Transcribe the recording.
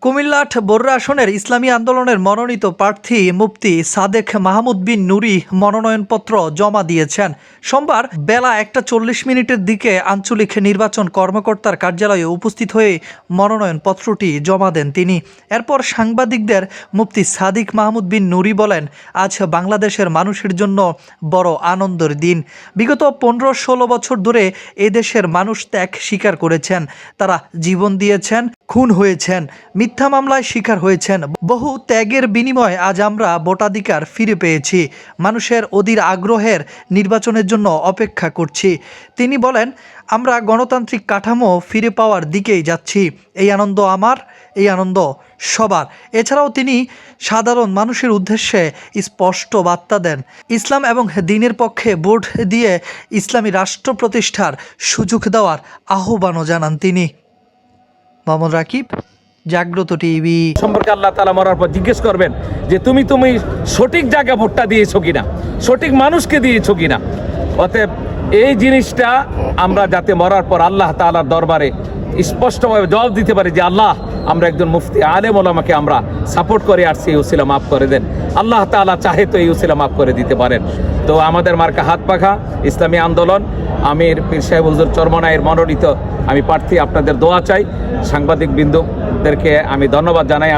কুমিল্লাট বররা আসনের ইসলামী আন্দোলনের মনোনীত প্রার্থী মুফতি সাদেক মাহমুদ বিন নুরি মনোনয়নপত্র জমা দিয়েছেন। সোমবার বেলা 1:40 দিকে আঞ্চলিক নির্বাচন কর্মকর্তার কার্যালয়ে উপস্থিত হয়ে মনোনয়নপত্রটি জমা দেন তিনি। এরপর সাংবাদিকদের মুফতি সাদেক মাহমুদ বিন নুরি বলেন, আজ বাংলাদেশের মানুষের জন্য বড় আনন্দের দিন। বিগত 15-16 বছর ধরে এদেশের মানুষ ত্যাগ স্বীকার করেছেন, তারা জীবন দিয়েছেন, খুন হয়েছেন, মিথ্যা মামলায় শিকার হয়েছেন। বহু ত্যাগের বিনিময়ে আজ আমরা ভোটাধিকার ফিরে পেয়েছি। মানুষের অধীর আগ্রহের নির্বাচনের জন্য অপেক্ষা করছি। তিনি বলেন, আমরা গণতান্ত্রিক কাঠামো ফিরে পাওয়ার দিকেই যাচ্ছি। এই আনন্দ আমার, এই আনন্দ সবার। এছাড়াও তিনি সাধারণ মানুষের উদ্দেশ্যে স্পষ্ট বার্তা দেন, ইসলাম এবং দ্বীনের পক্ষে ভোট দিয়ে ইসলামী রাষ্ট্র প্রতিষ্ঠার সুযোগ দেওয়ার আহ্বানও জানান তিনি। মোহাম্মদ রাকিব, জাগ্রত টিভি। সম্পর্কে আল্লাহ তাআলা মরার পর জিজ্ঞেস করবেন যে তুমি সঠিক জায়গায় ভোটটা দিয়েছো কিনা, সঠিক মানুষকে দিয়েছো কিনা। অতএব এই জিনিসটা আমরা যাতে মরার পর আল্লাহ তাআলার দরবারে স্পষ্টভাবে জবাব দিতে পারি যে আল্লাহ, আমরা একজন মুফতি আলেম ওলামাকে আমরা সাপোর্ট করে আসছি, এই উসিলা মাফ করে দেন। আল্লাহ তাআলা চাহে তো এই উসিলা মাফ করে দিতে পারেন। তো আমাদের মার্কা হাত পাখা ইসলামী আন্দোলন, আমির পীর সাহেব হুজুর চরমনাইয়ের মনোনীত আমি প্রার্থী। আপনাদের দোয়া চাই। সাংবাদিক বৃন্দদেরকে আমি ধন্যবাদ জানাই।